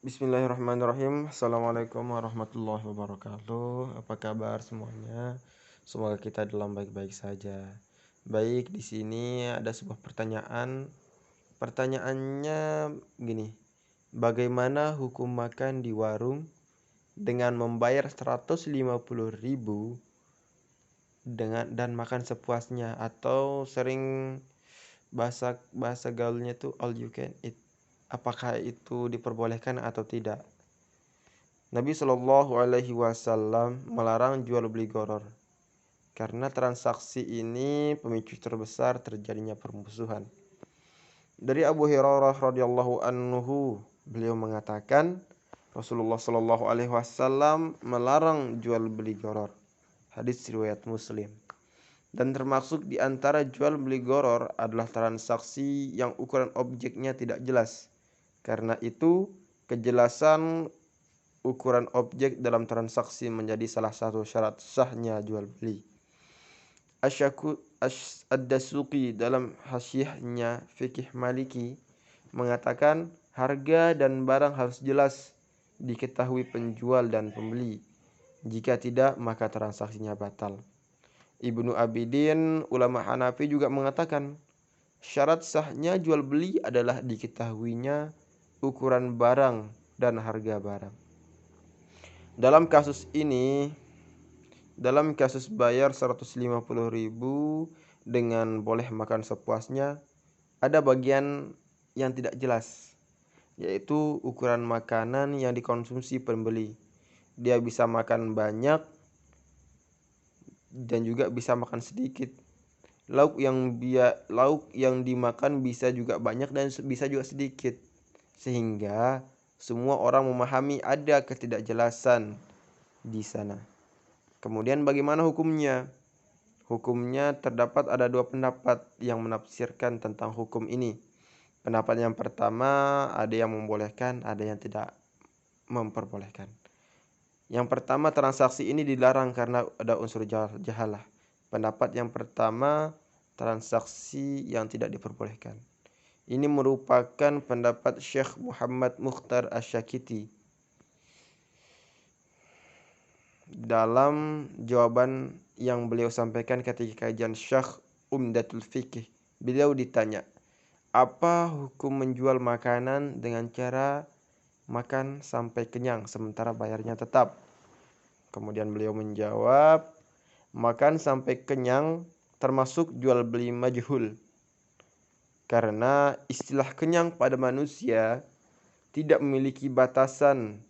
Bismillahirrahmanirrahim. Assalamualaikum warahmatullahi wabarakatuh. Apa kabar semuanya? Semoga kita dalam baik-baik saja. Baik, di sini ada sebuah pertanyaan. Pertanyaannya gini. Bagaimana hukum makan di warung dengan membayar 150.000 dan makan sepuasnya atau sering bahasa bahasa gaulnya tuh all you can eat. Apakah itu diperbolehkan atau tidak? Nabi Shallallahu Alaihi Wasallam melarang jual beli goror karena transaksi ini pemicu terbesar terjadinya permusuhan. Dari Abu Hurairah radhiyallahu anhu, beliau mengatakan Rasulullah Shallallahu Alaihi Wasallam melarang jual beli goror. Hadis riwayat Muslim. Dan termasuk di antara jual beli goror adalah transaksi yang ukuran objeknya tidak jelas. Karena itu, kejelasan ukuran objek dalam transaksi menjadi salah satu syarat sahnya jual beli. Ad-Dasuqi dalam Hasyiahnya Fikih Maliki mengatakan harga dan barang harus jelas diketahui penjual dan pembeli. Jika tidak, maka transaksinya batal. Ibnu Abidin, ulama Hanafi juga mengatakan syarat sahnya jual beli adalah diketahuinya ukuran barang dan harga barang. Dalam kasus bayar 150.000 dengan boleh makan sepuasnya, ada bagian yang tidak jelas, yaitu ukuran makanan yang dikonsumsi pembeli. Dia bisa makan banyak dan juga bisa makan sedikit. Lauk yang dimakan bisa juga banyak dan bisa juga sedikit. Sehingga semua orang memahami ada ketidakjelasan di sana. Kemudian bagaimana hukumnya? Hukumnya terdapat ada dua pendapat yang menafsirkan tentang hukum ini. Pendapat yang pertama ada yang membolehkan, ada yang tidak memperbolehkan. Yang pertama, transaksi ini dilarang karena ada unsur jahalah. Pendapat yang pertama, transaksi yang tidak diperbolehkan. Ini merupakan pendapat Syekh Muhammad Mukhtar Asy-Syakiti dalam jawaban yang beliau sampaikan ketika kajian Syekh Umdatul Fiqih. Beliau ditanya, apa hukum menjual makanan dengan cara makan sampai kenyang sementara bayarnya tetap? Kemudian beliau menjawab, makan sampai kenyang termasuk jual beli majhul. Karena istilah kenyang pada manusia tidak memiliki batasan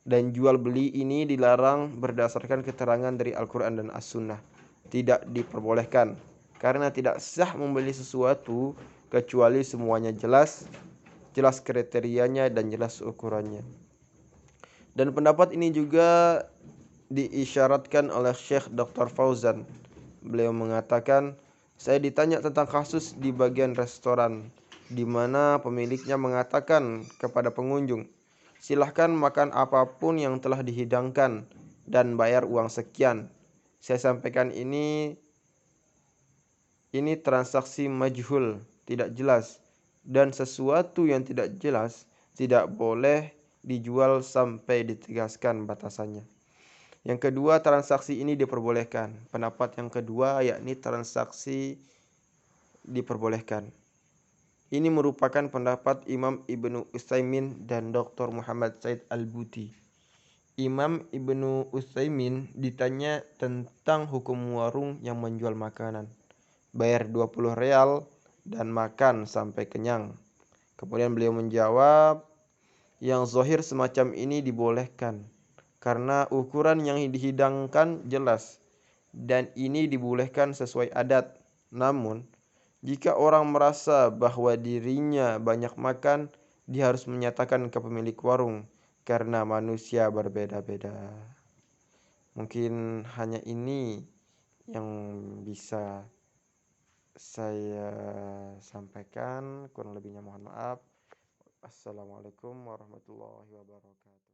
dan jual beli ini dilarang berdasarkan keterangan dari Al-Quran dan As-Sunnah. Tidak diperbolehkan karena tidak sah membeli sesuatu kecuali semuanya jelas kriterianya dan jelas ukurannya. Dan pendapat ini juga diisyaratkan oleh Syekh Dr. Fauzan. Beliau mengatakan, saya ditanya tentang kasus di bagian restoran di mana pemiliknya mengatakan kepada pengunjung, silahkan makan apapun yang telah dihidangkan dan bayar uang sekian. Saya sampaikan ini transaksi majhul, tidak jelas, dan sesuatu yang tidak jelas tidak boleh dijual sampai ditegaskan batasannya. Yang kedua, transaksi ini diperbolehkan. Pendapat yang kedua yakni transaksi diperbolehkan. Ini merupakan pendapat Imam Ibnu Utsaimin dan Dr. Muhammad Said Al-Buti. Imam Ibnu Utsaimin ditanya tentang hukum warung yang menjual makanan. Bayar 20 real dan makan sampai kenyang. Kemudian beliau menjawab, yang zahir semacam ini dibolehkan karena ukuran yang dihidangkan jelas dan ini dibolehkan sesuai adat. Namun, jika orang merasa bahwa dirinya banyak makan, dia harus menyatakan ke pemilik warung karena manusia berbeda-beda. Mungkin hanya ini yang bisa saya sampaikan, kurang lebihnya mohon maaf. Assalamualaikum warahmatullahi wabarakatuh.